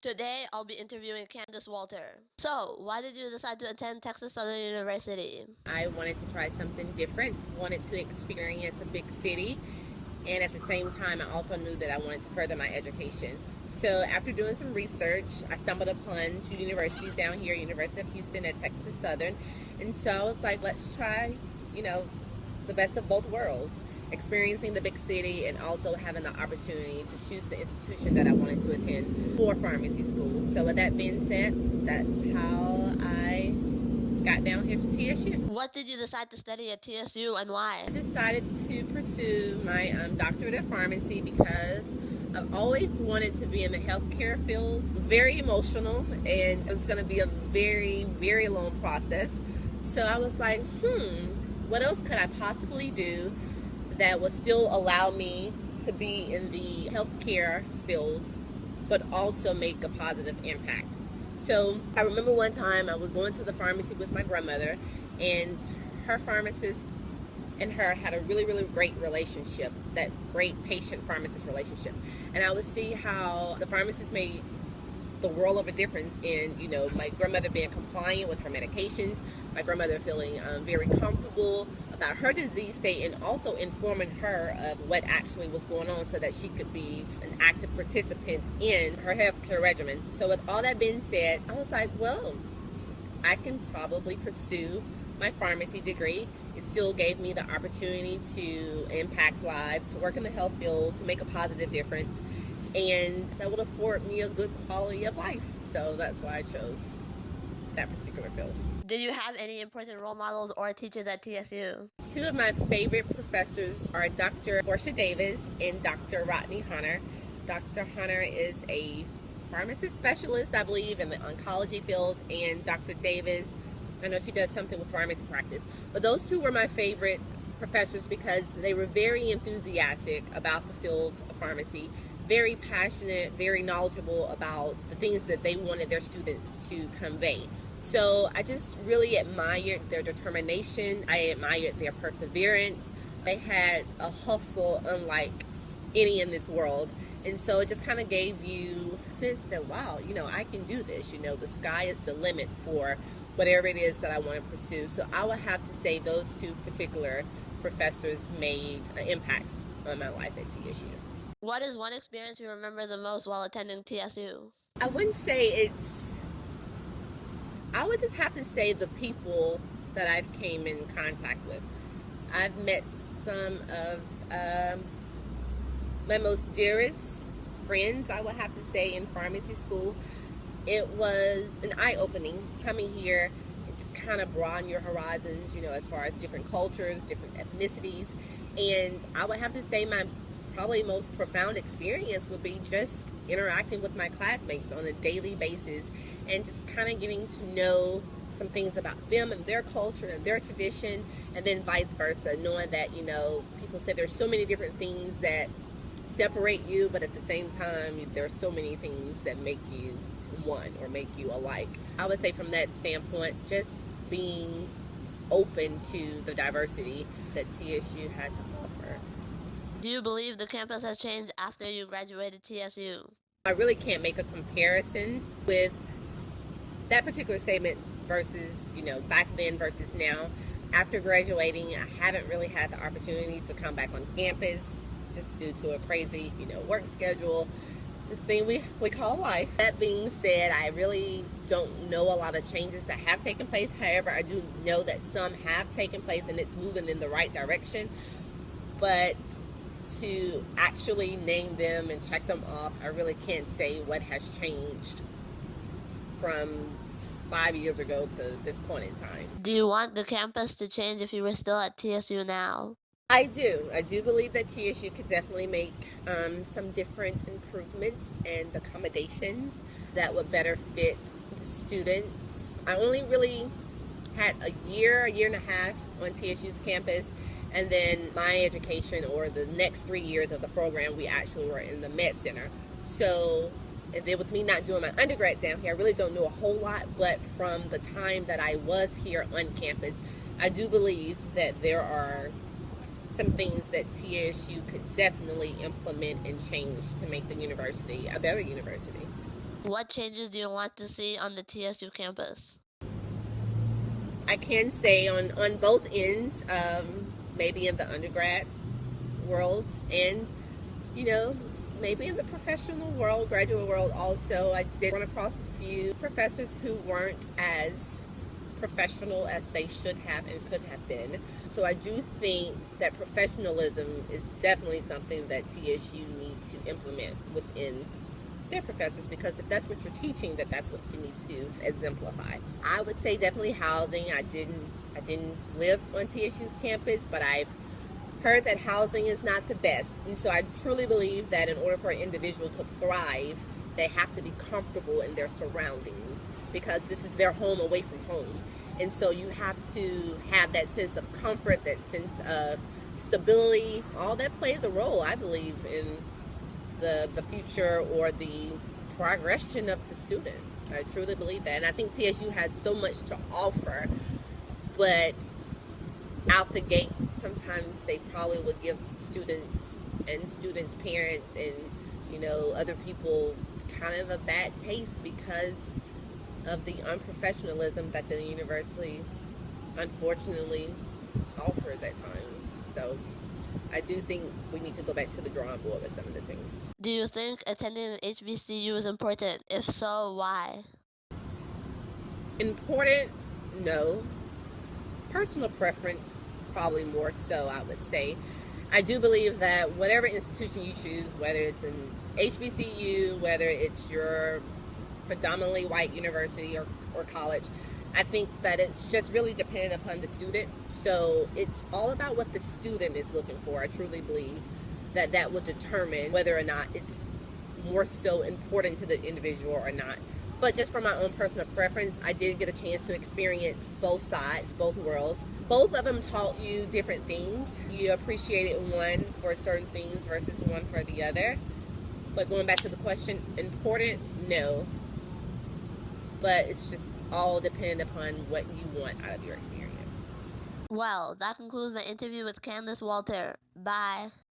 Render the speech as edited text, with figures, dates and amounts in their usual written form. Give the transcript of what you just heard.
Today, I'll be interviewing Candice Walter. So, why did you decide to attend Texas Southern University? I wanted to try something different, wanted to experience a big city, and at the same time, I also knew that I wanted to further my education. So after doing some research, I stumbled upon two universities down here, University of Houston and Texas Southern. And so I was like, let's try, you know, the best of both worlds, experiencing the big city and also having the opportunity to choose the institution that I wanted to attend for pharmacy school. So with that being said, that's how I got down here to TSU. What did you decide to study at TSU and why? I decided to pursue my doctorate of pharmacy because I've always wanted to be in the healthcare field. Very emotional, and it was going to be a very, very long process. So I was like, what else could I possibly do that would still allow me to be in the healthcare field, but also make a positive impact? So I remember one time I was going to the pharmacy with my grandmother, and her pharmacist and her had a really, really great relationship, that great patient-pharmacist relationship. And I would see how the pharmacist made the world of a difference in, my grandmother being compliant with her medications, my grandmother feeling very comfortable about her disease state, and also informing her of what actually was going on so that she could be an active participant in her healthcare regimen. So with all that being said, I was like, well, I can probably pursue my pharmacy degree. It still gave me the opportunity to impact lives, to work in the health field, to make a positive difference, and that would afford me a good quality of life. So that's why I chose that particular field. Did you have any important role models or teachers at TSU? Two of my favorite professors are Dr. Portia Davis and Dr. Rodney Hunter. Dr. Hunter is a pharmacist specialist, I believe, in the oncology field, and Dr. Davis, I know she does something with pharmacy practice. But those two were my favorite professors because they were very enthusiastic about the field of pharmacy, very passionate, very knowledgeable about the things that they wanted their students to convey. So I just really admired their determination. I admired their perseverance. They had a hustle unlike any in this world. And so it just kind of gave you a sense that, wow, I can do this. The sky is the limit for whatever it is that I want to pursue. So I would have to say those two particular professors made an impact on my life at TSU. What is one experience you remember the most while attending TSU? I wouldn't say I would just have to say the people that I've came in contact with. I've met some of my most dearest friends, I would have to say, in pharmacy school. It was an eye-opening coming here and just kind of broaden your horizons, as far as different cultures, different ethnicities. And I would have to say my probably most profound experience would be just interacting with my classmates on a daily basis and just kind of getting to know some things about them and their culture and their tradition, and then vice versa, knowing that, people say there's so many different things that separate you, but at the same time, there are so many things that make you one or make you alike. I would say from that standpoint, just being open to the diversity that TSU had to offer. Do you believe the campus has changed after you graduated TSU? I really can't make a comparison with that particular statement versus, back then versus now. After graduating, I haven't really had the opportunity to come back on campus just due to a crazy, work schedule, this thing we call life. That being said, I really don't know a lot of changes that have taken place. However, I do know that some have taken place and it's moving in the right direction. But to actually name them and check them off, I really can't say what has changed from 5 years ago to this point in time. Do you want the campus to change if you were still at TSU now? I do. I do believe that TSU could definitely make some different improvements and accommodations that would better fit the students. I only really had a year and a half on TSU's campus, and then my education, or the next 3 years of the program, we actually were in the Med Center. So, and then with me not doing my undergrad down here, I really don't know a whole lot, but from the time that I was here on campus, I do believe that there are some things that TSU could definitely implement and change to make the university a better university. What changes do you want to see on the TSU campus? I can say on both ends, maybe in the undergrad world and, you know, maybe in the professional world, graduate world also. I did run across a few professors who weren't as professional as they should have and could have been. So I do think that professionalism is definitely something that TSU needs to implement within their professors, because if that's what you're teaching, that's what you need to exemplify. I would say definitely housing. I didn't live on TSU's campus, but I've heard that housing is not the best. And so I truly believe that in order for an individual to thrive, they have to be comfortable in their surroundings, because this is their home away from home. And so you have to have that sense of comfort, that sense of stability. All that plays a role, I believe, in the future or the progression of the student. I truly believe that. And I think TSU has so much to offer, but out the gate, sometimes they probably would give students and students' parents and, other people kind of a bad taste because of the unprofessionalism that the university unfortunately offers at times. So I do think we need to go back to the drawing board with some of the things. Do you think attending an HBCU is important? If so, why? Important? No. Personal preference, probably more so, I would say. I do believe that whatever institution you choose, whether it's an HBCU, whether it's your predominantly white university or college, I think that it's just really dependent upon the student. So it's all about what the student is looking for. I truly believe that will determine whether or not it's more so important to the individual or not. But just from my own personal preference, I did get a chance to experience both sides, both worlds. Both of them taught you different things. You appreciated one for certain things versus one for the other. But going back to the question, important? No. But it's just all dependent upon what you want out of your experience. Well, that concludes my interview with Candice Walter. Bye.